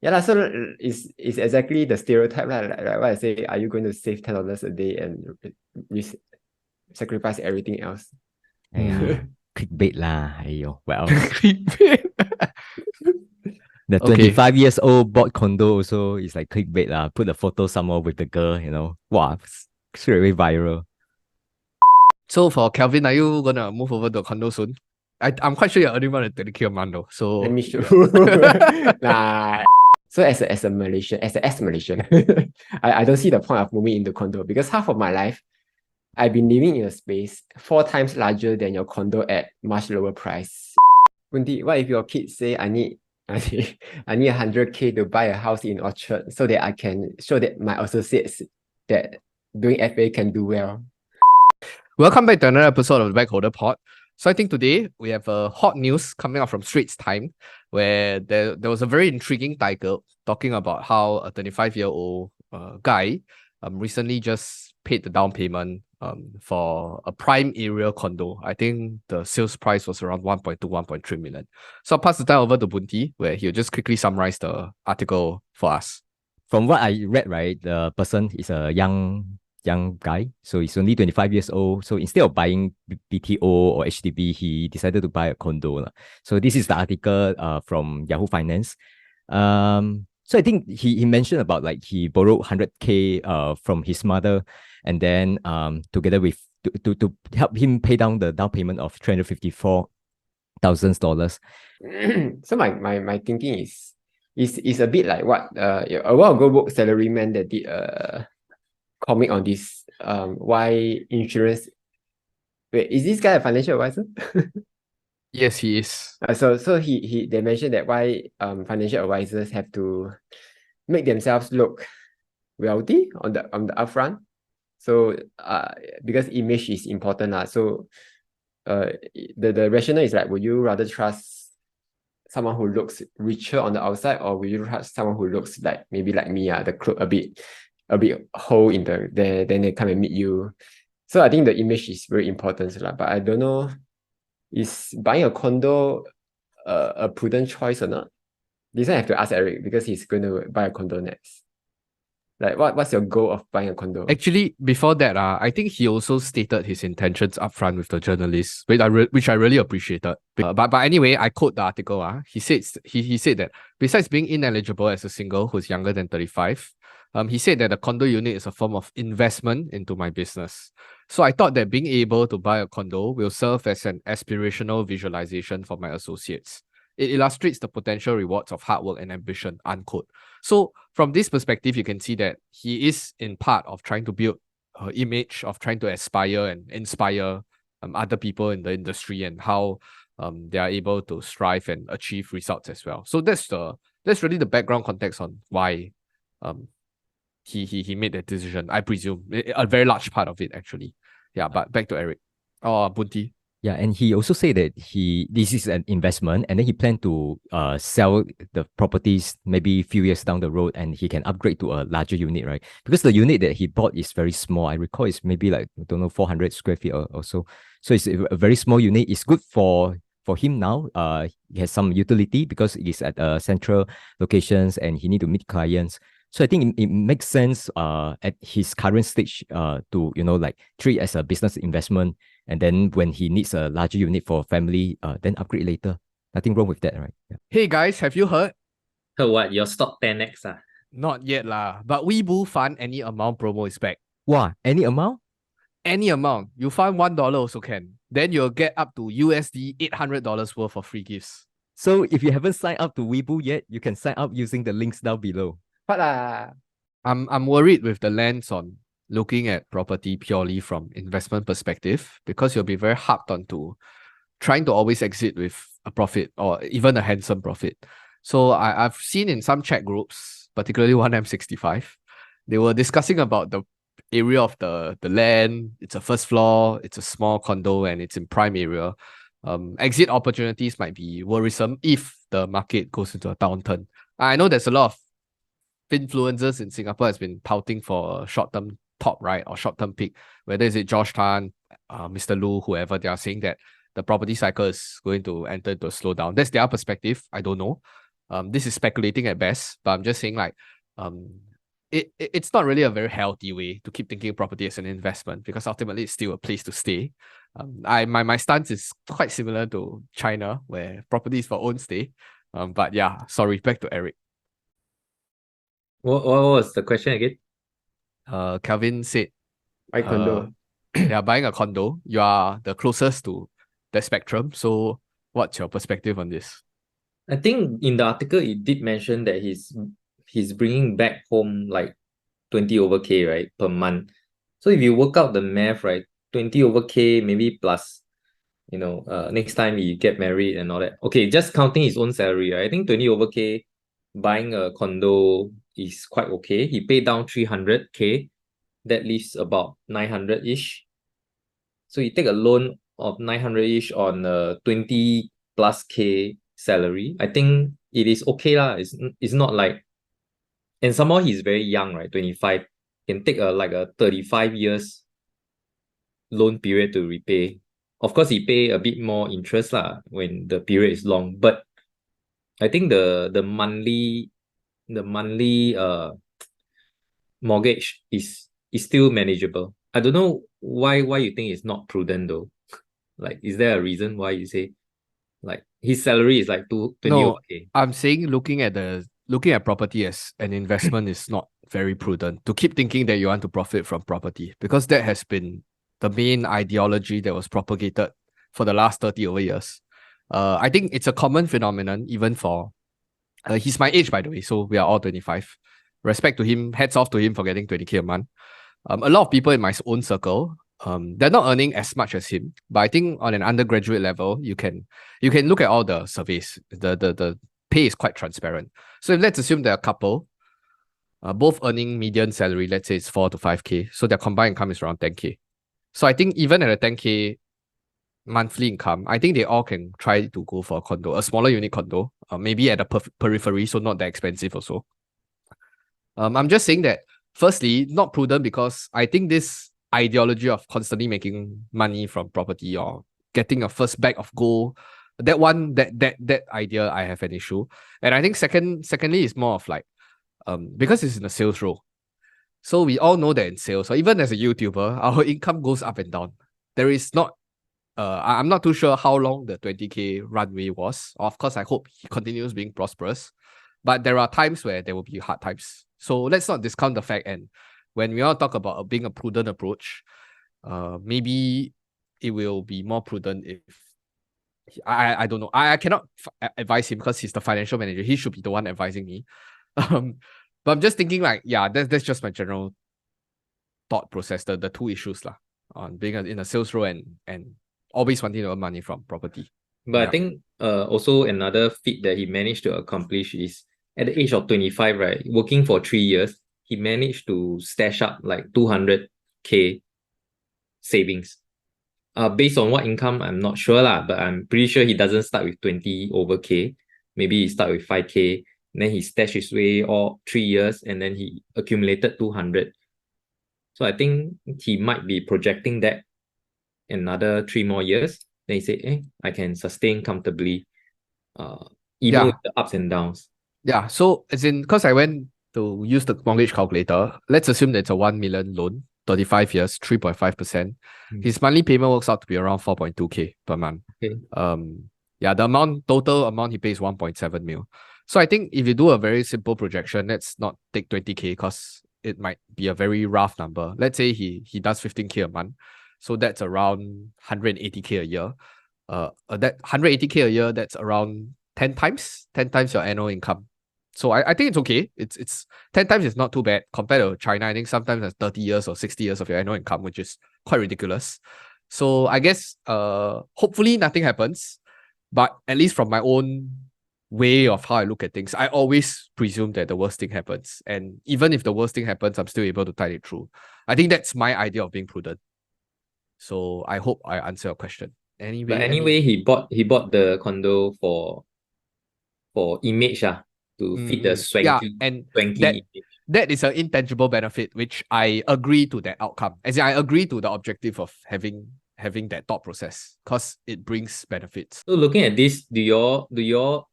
Yeah, lah, so it's exactly the stereotype lah. Like what I say, are you going to save $10 a day and you sacrifice everything else? Clickbait lah. Ayo, well. Clickbait. The Okay. 25 years old bought condo also is like clickbait lah. Put a photo somewhere with the girl, you know. Wow, straight away viral. So for Kelvin, are you gonna move over to a condo soon? I'm quite sure you're earning more than 20K a month though. So Let me show. yeah. Nah. So as a Malaysian, I don't see the point of moving into condo because half of my life I've been living in a space 4 times larger than your condo at much lower price. Bunti, what if your kids say I need 100K to buy a house in Orchard so that I can show that my associates that doing FA can do well? Welcome back to another episode of the Backholder Pod. So I think today we have a hot news coming out from Straits Time, where there was a very intriguing title talking about how a 25-year-old guy recently just paid the down payment for a prime area condo. I think the sales price was around 1.3 million. So I'll pass the time over to Bunti, where he'll just quickly summarize the article for us. From what I read, right, the person is a young guy, so he's only 25 years old. So instead of buying BTO or HDB, he decided to buy a condo. So this is the article from Yahoo Finance. So I think he mentioned about like he borrowed 100K from his mother, and then together with to help him pay down the down payment of $354,000. So my thinking is a bit like what a while ago woke Salaryman that did a comic on this why insurance. Wait, is this guy a financial advisor? Yes, he is. So they mentioned that why financial advisors have to make themselves look wealthy on the upfront. So because image is important so the rationale is like, would you rather trust someone who looks richer on the outside, or will you trust someone who looks like maybe like me, the cloak a bit hole in the there, then they come and meet you. So I think the image is very important, but I don't know, is buying a condo a prudent choice or not? This one I have to ask Eric because he's going to buy a condo next. Like, what's your goal of buying a condo? Actually, before that, I think he also stated his intentions upfront with the journalists, which I really appreciated. But anyway, I quote the article. He said that besides being ineligible as a single who's younger than 35, he said that the condo unit is a form of investment into my business. So I thought that being able to buy a condo will serve as an aspirational visualization for my associates. It illustrates the potential rewards of hard work and ambition, unquote. So from this perspective, you can see that he is in part of trying to build an image, of trying to aspire and inspire other people in the industry, and how they are able to strive and achieve results as well. So that's really the background context on why he made that decision, I presume. A very large part of it, actually. Yeah, but back to Eric. Bunti. Yeah, and he also said that this is an investment, and then he planned to sell the properties maybe a few years down the road, and he can upgrade to a larger unit, right? Because the unit that he bought is very small. I recall it's maybe like, I don't know, 400 square feet or so. So it's a very small unit. It's good for him now. He has some utility because it is at central locations and he need to meet clients. So I think it makes sense at his current stage to, like treat as a business investment. And then when he needs a larger unit for family, then upgrade later. Nothing wrong with that, right? Yeah. Hey guys, have you heard? Heard what? Your stock 10x Not yet lah. But Weibo Fund Any Amount promo is back. Wow, any amount? Any amount. You fund $1 also can. Then you'll get up to USD $800 worth of free gifts. So if you haven't signed up to Weibo yet, you can sign up using the links down below. But I'm worried with the lens on looking at property purely from investment perspective, because you'll be very harped onto trying to always exit with a profit or even a handsome profit. So I've seen in some chat groups, particularly 1M65, they were discussing about the area of the land. It's a first floor, it's a small condo, and it's in prime area. Exit opportunities might be worrisome if the market goes into a downturn. I know there's a lot of influencers in Singapore has been touting for a short-term top, right, or short-term peak, whether is it Josh Tan, Mr. Lu, whoever. They are saying that the property cycle is going to enter into a slowdown. That's their perspective. I don't know. This is speculating at best, but I'm just saying like it's not really a very healthy way to keep thinking property as an investment, because ultimately it's still a place to stay. My stance is quite similar to China, where property is for own stay. But yeah, sorry, back to Eric. What was the question again? Calvin said, Buy condo. yeah, buying a condo, you are the closest to the spectrum. So what's your perspective on this? I think in the article it did mention that he's bringing back home like 20 over K, right, per month. So if you work out the math, right, 20 over K maybe plus, next time he get married and all that. Okay, just counting his own salary, right? I think 20 over K buying a condo is quite okay. He paid down 300K. That leaves about 900-ish. So you take a loan of 900-ish on a 20 plus K salary. I think it is okay lah. It's not like, and somehow he's very young, right? 25. Can take a 35 years loan period to repay. Of course, he pay a bit more interest lah when the period is long, but I think the monthly mortgage is still manageable. I don't know why you think it's not prudent though. Like, is there a reason why you say like his salary is like 20 No, okay? I'm saying looking at property as an investment is not very prudent to keep thinking that you want to profit from property, because that has been the main ideology that was propagated for the last 30 over years. I think it's a common phenomenon even for he's my age, by the way, so we are all 25. Respect to him, hats off to him for getting 20K a month. A lot of people in my own circle, they're not earning as much as him, but I think on an undergraduate level, you can look at all the surveys. The pay is quite transparent. So if let's assume they're a couple, both earning median salary, let's say it's 4 to 5K, so their combined income is around 10K. So I think even at a 10K monthly income, I think they all can try to go for a condo, a smaller unit condo, maybe at a periphery, so not that expensive also. I'm just saying that, firstly, not prudent, because I think this ideology of constantly making money from property or getting a first bag of gold, that idea I have an issue. And I think secondly is more of like, because it's in a sales role. So we all know that in sales, or even as a YouTuber, our income goes up and down. There is not I'm not too sure how long the 20K runway was. Of course, I hope he continues being prosperous. But there are times where there will be hard times. So let's not discount the fact. And when we all talk about being a prudent approach, maybe it will be more prudent if I don't know. I cannot advise him because he's the financial manager. He should be the one advising me. But I'm just thinking like, yeah, that's just my general thought process. The two issues lah, on being in a sales role and always wanting to earn money from property. But Yeah. I think also another feat that he managed to accomplish is at the age of 25, right, working for 3 years, he managed to stash up like 200K savings. Based on what income, I'm not sure lah, but I'm pretty sure he doesn't start with 20 over K. Maybe he start with 5K, and then he stashed his way all 3 years, and then he accumulated 200. So I think he might be projecting that another 3 more years. Then he say, I can sustain comfortably, even with the ups and downs. Yeah. So as in, because I went to use the mortgage calculator, let's assume that it's a 1 million loan, 35 years, 3.5%. His monthly payment works out to be around 4.2K per month. Okay. Yeah, the total amount he pays 1.7 mil. So I think if you do a very simple projection, let's not take 20K because it might be a very rough number. Let's say he does 15K a month. So that's around 180K a year. That 180K a year, that's around 10 times your annual income. So I think it's okay. It's 10 times is not too bad compared to China. I think sometimes that's 30 years or 60 years of your annual income, which is quite ridiculous. So I guess hopefully nothing happens. But at least from my own way of how I look at things, I always presume that the worst thing happens. And even if the worst thing happens, I'm still able to tide it through. I think that's my idea of being prudent. So I hope I answer your question. Anyway, he bought the condo for image to fit the swanky, and swanky image. That is an intangible benefit, which I agree to that outcome. As in, I agree to the objective of having that thought process because it brings benefits. So looking at this, do you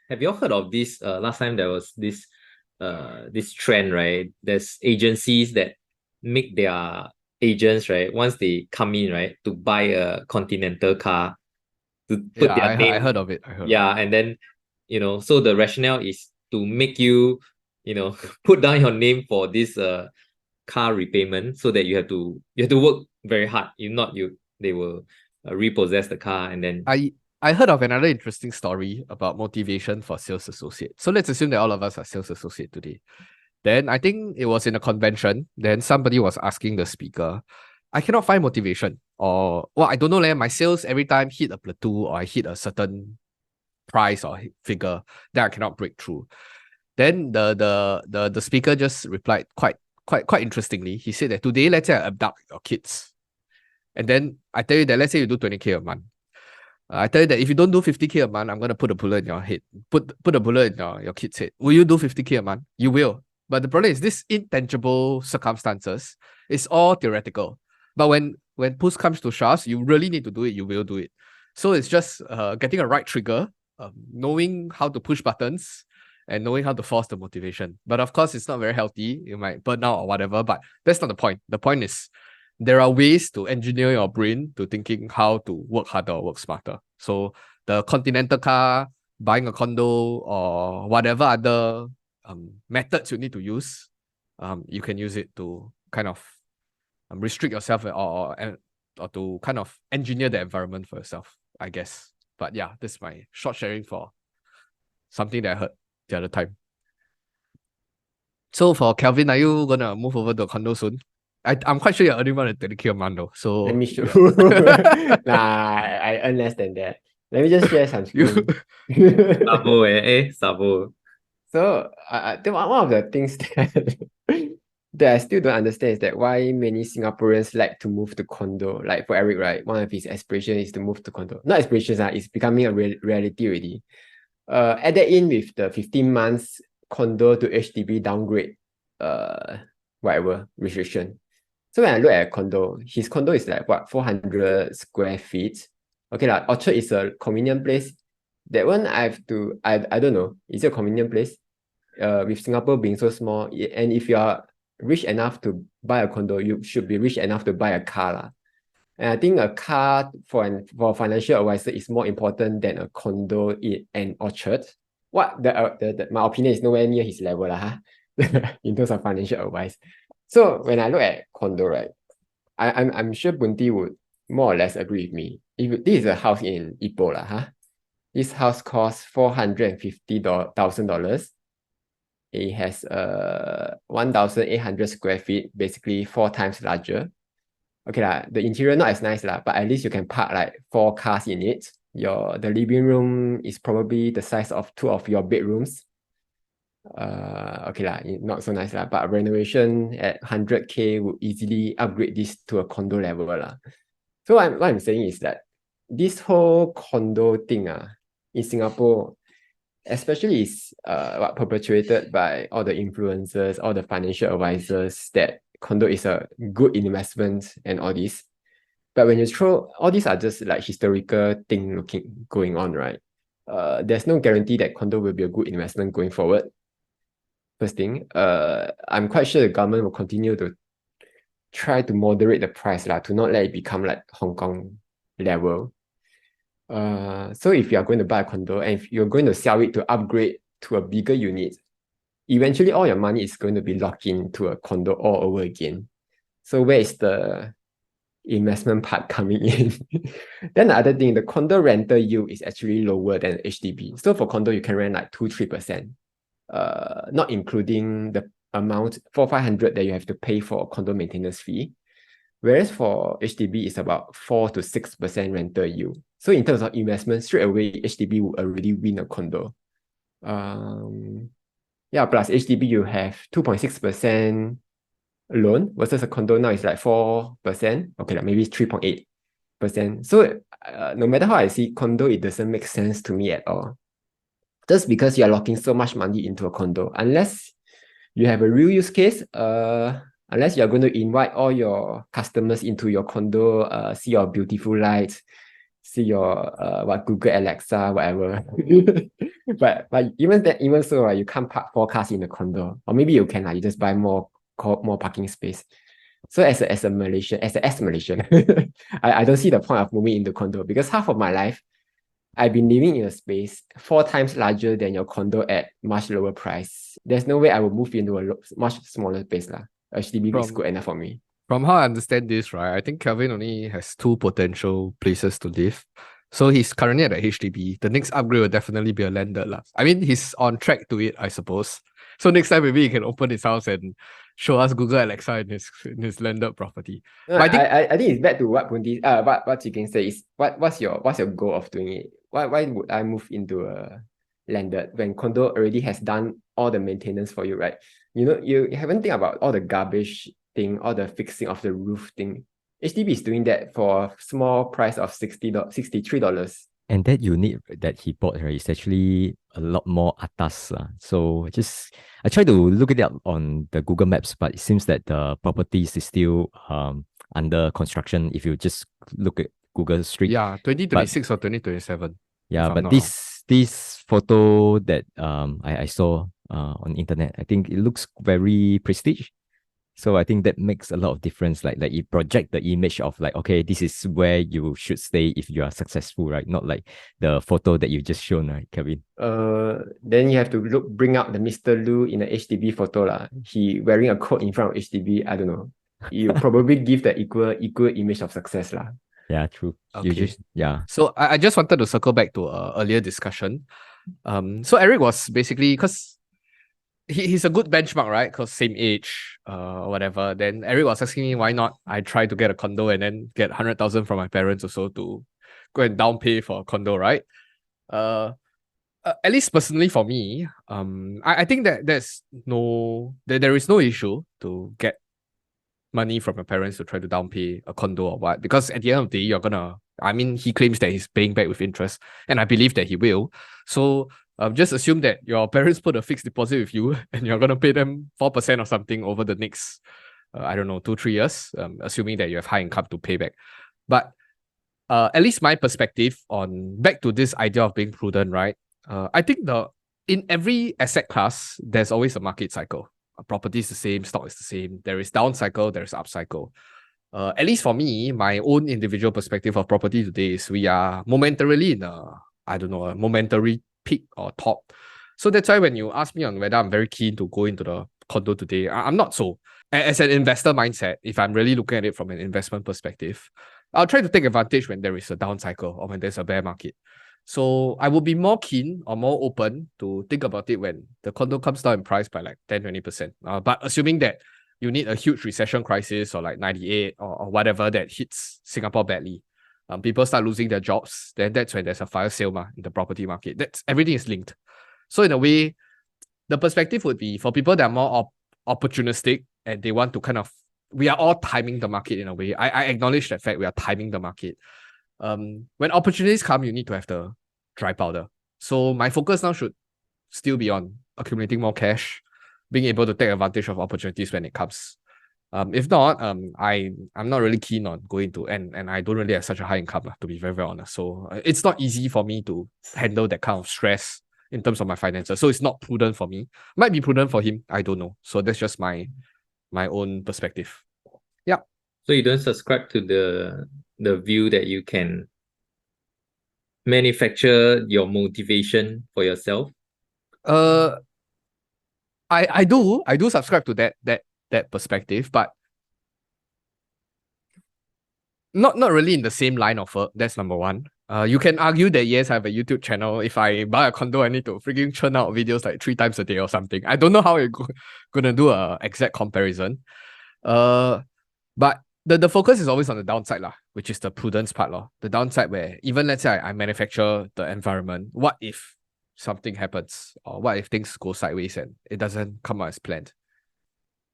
have you all heard of this? Last time there was this trend, right? There's agencies that make their agents, right, once they come in, right, to buy a Continental car, to put Yeah, their I name. heard of it. I heard of it. Yeah, and then so the rationale is to make you, put down your name for this car repayment, so that you have to work very hard. If not, they will repossess the car, and then I heard of another interesting story about motivation for sales associate. So let's assume that all of us are sales associate today. Then I think it was in a convention. Then somebody was asking the speaker, I cannot find motivation. Or, well, I don't know, my sales every time hit a plateau or I hit a certain price or figure, then I cannot break through. Then the speaker just replied quite interestingly. He said that today, let's say I abduct your kids. And then I tell you that, let's say you do 20K a month. I tell you that if you don't do 50K a month, I'm going to put a bullet in your head. Put a bullet in your kid's head. Will you do 50K a month? You will. But the problem is this intangible circumstances is all theoretical. But when push comes to shove, you really need to do it, you will do it. So it's just getting a right trigger, knowing how to push buttons, and knowing how to force the motivation. But of course, it's not very healthy. You might burn out or whatever, but that's not the point. The point is there are ways to engineer your brain to thinking how to work harder or work smarter. So the Continental car, buying a condo, or whatever other methods you need to use, you can use it to kind of restrict yourself or to kind of engineer the environment for yourself, I guess. But yeah, this is my short sharing for something that I heard the other time. So for Kelvin, are you gonna move over to a condo soon? I'm quite sure you're earning more than 20K a month though. So Let me show. Nah, I earn less than that. Let me just share some screen. Sabo Sabo. So I think one of the things that I still don't understand is that why many Singaporeans like to move to condo. Like for Eric, right? One of his aspirations is to move to condo. Not aspirations, it's becoming a reality already. Add that in with the 15 months condo to HDB downgrade, whatever restriction. So when I look at a condo, his condo is like what, 400 square feet. Okay, like Orchard is a convenient place. That one I don't know. Is it a convenient place? With Singapore being so small, and if you are rich enough to buy a condo, you should be rich enough to buy a car lah. And I think a car for a financial advisor is more important than a condo in an Orchard. What my opinion is nowhere near his level lah, in terms of financial advice. So when I look at condo, right, I'm sure Bunti would more or less agree with me. If this is a house in Ipoh lah, this house costs $450,000. It has 1,800 square feet, basically 4 times larger. Okay lah, the interior not as nice lah, but at least you can park like 4 cars in it. The living room is probably the size of 2 of your bedrooms. Okay lah, not so nice lah, but renovation at 100K would easily upgrade this to a condo level lah. So what I'm saying is that this whole condo thing in Singapore, especially is perpetuated by all the influencers, all the financial advisors, that condo is a good investment and all this. But when you throw, all these are just like historical thing going on, right? There's no guarantee that condo will be a good investment going forward. First thing, I'm quite sure the government will continue to try to moderate the price to not let it become like Hong Kong level. So if you are going to buy a condo and if you're going to sell it to upgrade to a bigger unit, eventually all your money is going to be locked into a condo all over again. So where is the investment part coming in? Then the other thing, the condo rental yield is actually lower than HDB. So for condo, you can rent like 2-3%, not including the amount 400-500 that you have to pay for condo maintenance fee. Whereas for HDB, it's about 4-6% rental yield. So in terms of investment, straight away, HDB will already win a condo. Yeah, plus HDB, you have 2.6% loan versus a condo now is like 4%. Okay, like maybe 3.8%. So no matter how I see condo, it doesn't make sense to me at all. Just because you're locking so much money into a condo, unless you have a real use case, unless you're going to invite all your customers into your condo, see your beautiful lights, see your what Google Alexa, whatever. but even so, right, you can't park 4 cars in a condo. Or maybe you can, you just buy more parking space. So as a Malaysian, as an ex-Malaysian, I don't see the point of moving into condo because half of my life I've been living in a space 4 times larger than your condo at much lower price. There's no way I will move into a much smaller space lah. HDB is good enough for me. From how I understand this, right, I think Kelvin only has 2 potential places to live. So he's currently at a HDB. The next upgrade will definitely be a landed lah. I mean, he's on track to it, I suppose. So next time maybe he can open his house and show us Google Alexa in his landed property. No, But I think it's back to what what you can say is what's your goal of doing it? Why would I move into a landed when condo already has done all the maintenance for you, right? You know, you haven't think about all the garbage thing, all the fixing of the roof thing. HDB is doing that for a small price of $63. And that unit that he bought, right, is actually a lot more atas. So I tried to look it up on the Google Maps, but it seems that the properties is still under construction if you just look at Google Street. yeah, 2026 or 2027. Yeah, if I'm but not this photo that I saw on internet, I think it looks very prestige. So I think that makes a lot of difference. Like it project the image of like, okay, this is where you should stay if you are successful, right? Not like the photo that you just shown, right, Kevin? Then you have to bring out the Mr. Lu in the HDB photo lah. He wearing a coat in front of HDB. I don't know. You probably give the equal image of success lah. Yeah, true. You Okay. just So I just wanted to circle back to earlier discussion. So Eric was basically, because he's a good benchmark, right? Because same age, whatever. Then Eric was asking me why not I try to get a condo and then get 100,000 from my parents or so to go and down pay for a condo, right? At least personally for me, I think that there is no issue to get money from your parents to try to down pay a condo or what, because at the end of the day, he claims that he's paying back with interest, and I believe that he will. So just assume that your parents put a fixed deposit with you and you're gonna pay them 4% or something over the next, 2-3 years, assuming that you have high income to pay back. But at least my perspective on back to this idea of being prudent, right? I think in every asset class, there's always a market cycle. Property is the same, stock is the same. There is down cycle, there is up cycle. At least for me, my own individual perspective of property today is we are momentarily in a momentary peak or top. So that's why when you ask me on whether I'm very keen to go into the condo today, I'm not so. As an investor mindset, if I'm really looking at it from an investment perspective, I'll try to take advantage when there is a down cycle or when there's a bear market. So I would be more keen or more open to think about it when the condo comes down in price by like 10-20%. But assuming that you need a huge recession crisis or like 98 or whatever that hits Singapore badly, people start losing their jobs, then that's when there's a fire sale in the property market. Everything is linked. So in a way, the perspective would be for people that are more opportunistic and they want to we are all timing the market in a way. I acknowledge that fact, we are timing the market. When opportunities come, you need to have the dry powder. So my focus now should still be on accumulating more cash, being able to take advantage of opportunities when it comes. If not, I'm not really keen on going to, and I don't really have such a high income, to be very, very honest. So it's not easy for me to handle that kind of stress in terms of my finances. So it's not prudent for me. Might be prudent for him, I don't know. So that's just my own perspective. Yeah. So you don't subscribe to the view that you can manufacture your motivation for yourself? I do subscribe to that perspective, but not really in the same line of work. That's number one. You can argue that yes, I have a YouTube channel. If I buy a condo, I need to freaking churn out videos like 3 times a day or something. I don't know how you're gonna do a exact comparison. But the focus is always on the downside, which is the prudence part. The downside where even let's say I manufacture the environment, what if something happens? Or what if things go sideways and it doesn't come out as planned?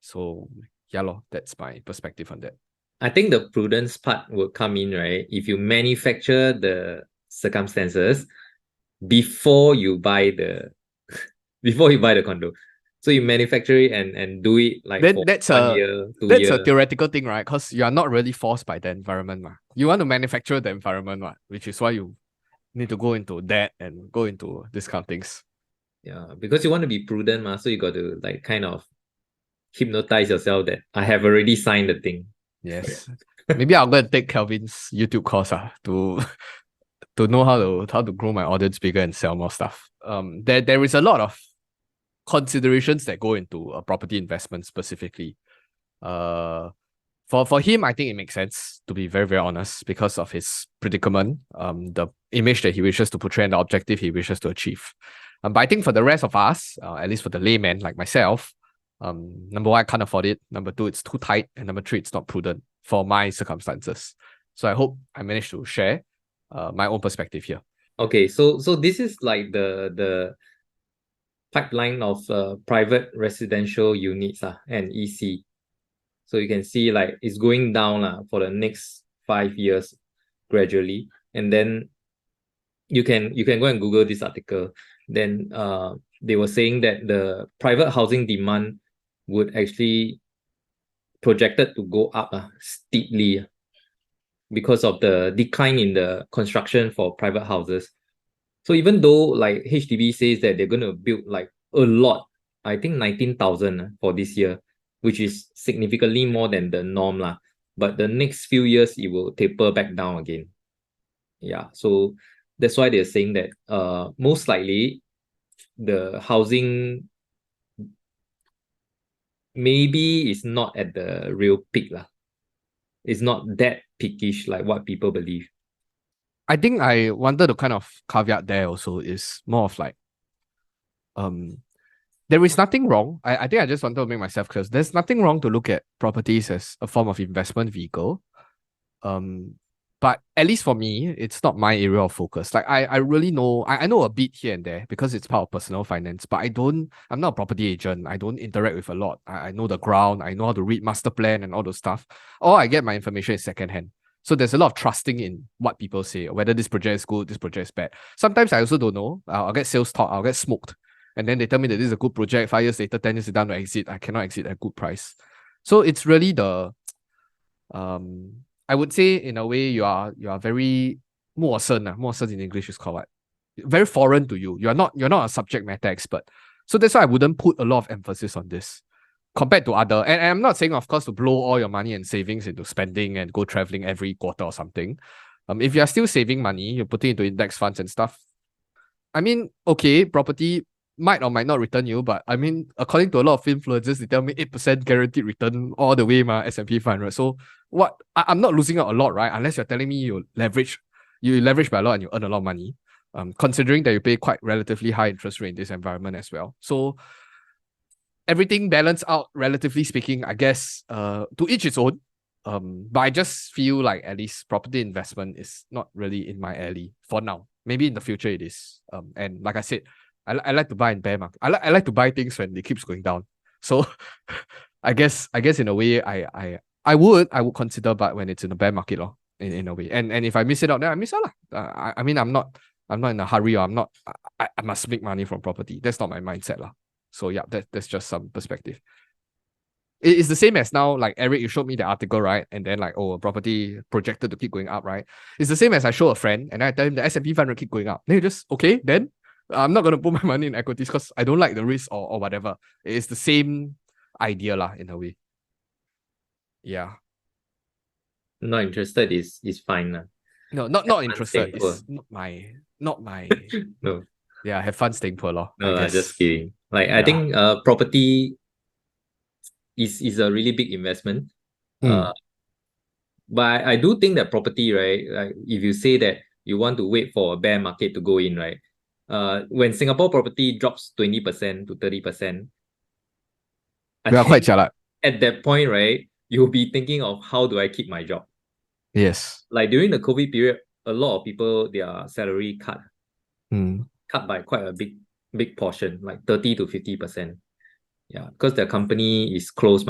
So yeah, that's my perspective on that. I think the prudence part will come in, right? If you manufacture the circumstances before you buy the condo. So you manufacture it and do it like Then for that's 1 a year, 2 that's years. a theoretical thing, right? Because you are not really forced by the environment. You want to manufacture the environment, which is why you need to go into that and go into these kind of things. Yeah, because you want to be prudent, so you got to like kind of hypnotize yourself that I have already signed the thing. Yes. Maybe I'll go and take Kelvin's YouTube course to to know how to grow my audience bigger and sell more stuff. There is a lot of considerations that go into a property investment specifically. For him, I think it makes sense, to be very, very honest, because of his predicament, the image that he wishes to portray and the objective he wishes to achieve. But I think for the rest of us, at least for the layman like myself, number one, I can't afford it. Number two, it's too tight. And number three, it's not prudent for my circumstances. So I hope I managed to share my own perspective here. Okay, so this is like the pipeline of private residential units and EC. So you can see like it's going down for the next 5 years gradually. And then you can go and Google this article. Then they were saying that the private housing demand would actually projected to go up steeply because of the decline in the construction for private houses. So even though like HDB says that they're going to build like a lot, I think 19,000 for this year, which is significantly more than the norm but the next few years it will taper back down again. Yeah, so that's why they're saying that most likely the housing maybe is not at the real peak It's not that peakish like what people believe. I think I wanted to kind of caveat there also is more of like, there is nothing wrong. I think I just wanted to make myself clear. There's nothing wrong to look at properties as a form of investment vehicle. But at least for me, it's not my area of focus. Like I really know, I know a bit here and there because it's part of personal finance, but I'm not a property agent. I don't interact with a lot. I know the ground. I know how to read master plan and all those stuff. All I get my information is secondhand. So there's a lot of trusting in what people say, whether this project is good, this project is bad. Sometimes I also don't know. I'll get sales talk, I'll get smoked. And then they tell me that this is a good project. 5 years later, 10 years later, to exit. I cannot exit at a good price. So it's really the I would say in a way you are very 陌生 陌生 in English is called what? Very foreign to you. You're not a subject matter expert. So that's why I wouldn't put a lot of emphasis on this compared to other. And I'm not saying, of course, to blow all your money and savings into spending and go traveling every quarter or something. If you're still saving money, you're putting into index funds and stuff. I mean, okay, property might or might not return you, but I mean, according to a lot of influencers, they tell me 8% guaranteed return all the way, S&P 500. So what? I'm not losing out a lot, right? Unless you're telling me you leverage by a lot and you earn a lot of money. Considering that you pay quite relatively high interest rate in this environment as well. So everything balanced out, relatively speaking, I guess, to each its own. But I just feel like at least property investment is not really in my alley for now. Maybe in the future it is. And like I said, I like to buy in bear market. I like to buy things when it keeps going down. So I guess in a way I would consider, but when it's in a bear market, in a way. And if I miss it out, then I miss out. I mean, I'm not in a hurry, or I must make money from property. That's not my mindset. So yeah, that's just some perspective. It's the same as now, like Eric, you showed me the article, right? And then like, oh, property projected to keep going up, right? It's the same as I show a friend and I tell him the S&P 500 keep going up. Then you just, okay, then I'm not going to put my money in equities because I don't like the risk or whatever. It's the same idea in a way. Yeah. Not interested is fine. No, not interested. It's not my No. Yeah, have fun staying poor. No, I guess. just kidding. Like Yeah. I think property is a really big investment. But I do think that property, right? Like if you say that you want to wait for a bear market to go in, right? When Singapore property drops 20% to 30%, We are quite jialat. At that point, right, you'll be thinking of how do I keep my job? Yes. Like during the COVID period, a lot of people, their salary cut by quite a big portion, like 30 to 50%. Yeah, because the company is closed,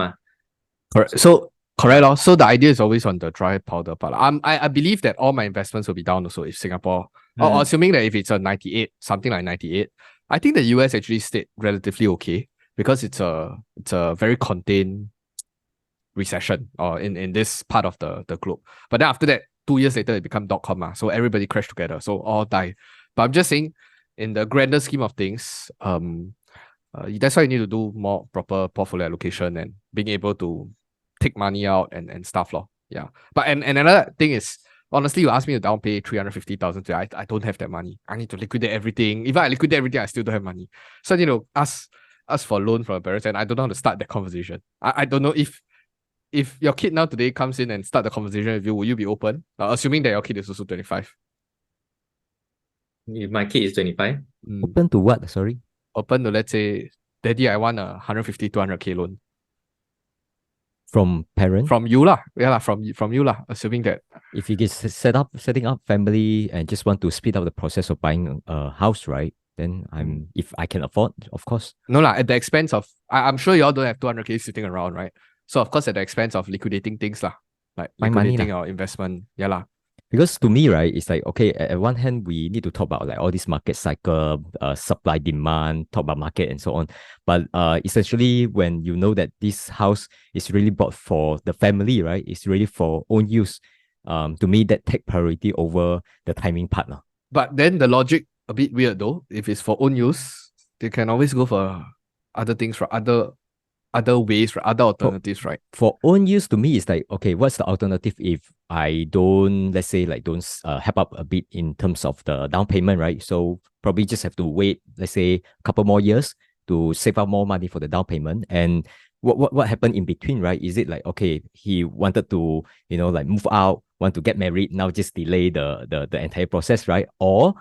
Correct. So correct. So the idea is always on the dry powder part. I believe that all my investments will be down also if Singapore, or assuming that if it's a 98, something like 98, I think the US actually stayed relatively okay. because it's a very contained recession or in this part of the globe. But then after that, 2 years later, it became .com, so everybody crashed together, so all die. But I'm just saying, in the grander scheme of things, that's why you need to do more proper portfolio allocation and being able to take money out and stuff lor. Yeah. But and another thing is, honestly, you ask me to down pay 350,000, I don't have that money. I need to liquidate everything. If I liquidate everything, I still don't have money. So ask for a loan from a parents, and I don't know how to start that conversation. I don't know if your kid now today comes in and start the conversation with you, will you be open? Assuming that your kid is also 25. If my kid is 25, Open to what? Sorry. Open to, let's say, Daddy, I want a 150, 200K loan. From parent? From you lah. Yeah, from you lah. Assuming that. If you get setting up family and just want to speed up the process of buying a house, right? Then if I can afford, of course. No lah, at the expense of, I'm sure y'all don't have 200K sitting around, right? So of course at the expense of liquidating things lah. Like My money liquidating lah. our investment. Yeah lah. Because to me, right, it's like, okay, at one hand, we need to talk about like all this market cycle, supply, demand, talk about market and so on. But essentially, when you know that this house is really bought for the family, right, it's really for own use, to me, that take priority over the timing partner. But then the logic a bit weird though. If it's for own use, they can always go for other things, for other ways, for other alternatives, right? For own use, to me, it's like, okay, what's the alternative if I don't, let's say, like, don't help up a bit in terms of the down payment, right? So probably just have to wait, let's say, a couple more years to save up more money for the down payment. And what happened in between, right? Is it like, okay, he wanted to, like move out, want to get married, now just delay the entire process, right? Or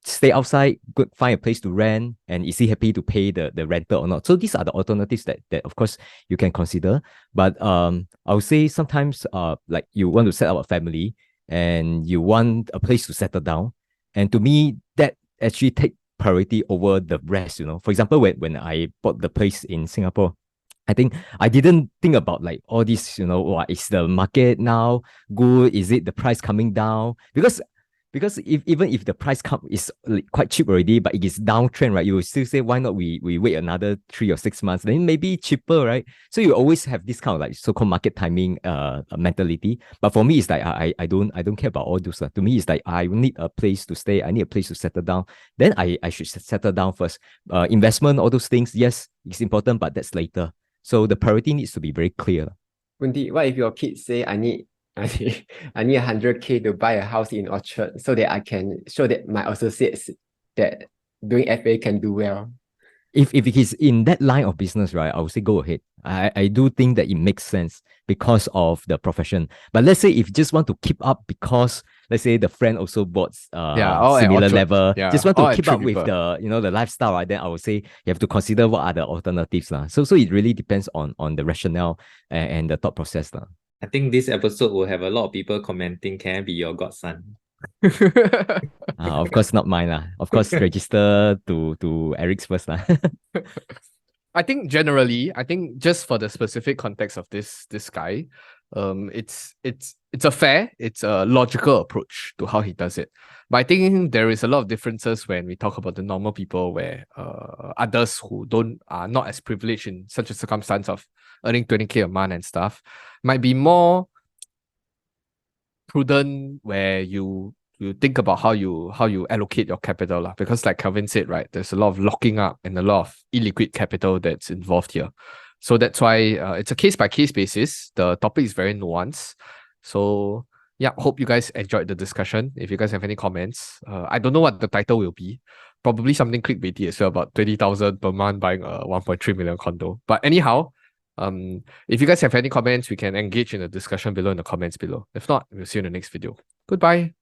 stay outside, find a place to rent, and is he happy to pay the rental or not? So these are the alternatives that of course you can consider. But I would say sometimes like you want to set up a family and you want a place to settle down, and to me that actually take priority over the rest. For example, when I bought the place in Singapore, I think I didn't think about like all this, is the market now good? Is it the price coming down? Because even if the price is quite cheap already, but it is downtrend, right? You will still say, why not we wait another 3 or 6 months? Then maybe cheaper, right? So you always have this kind of like so-called market timing mentality. But for me, it's like I don't care about all those. To me, it's like I need a place to stay. I need a place to settle down. Then I should settle down first. Investment, all those things, yes, it's important, but that's later. So the priority needs to be very clear. Wendy, what if your kids say, I need 100K to buy a house in Orchard so that I can show that my associates that doing FA can do well? If it is in that line of business, right, I would say go ahead. I do think that it makes sense because of the profession. But let's say if you just want to keep up because let's say the friend also bought similar level, just want to keep up with the the lifestyle, right? Then I would say you have to consider what are the alternatives. So it really depends on the rationale and the thought process. I think this episode will have a lot of people commenting, can I be your godson? Of course not mine. Of course, register to Eric's first. I think generally, just for the specific context of this guy, it's a logical approach to how he does it. But I think there is a lot of differences when we talk about the normal people, where others who are not as privileged in such a circumstance of earning 20K a month and stuff, might be more prudent, where you think about how you allocate your capital. Because like Kelvin said, right, there's a lot of locking up and a lot of illiquid capital that's involved here. So that's why it's a case-by-case basis. The topic is very nuanced. So yeah, hope you guys enjoyed the discussion. If you guys have any comments, I don't know what the title will be. Probably something clickbaity as well, about 20,000 per month buying a 1.3 million condo. But anyhow, if you guys have any comments, we can engage in the discussion below in the comments below. If not, we'll see you in the next video. Goodbye.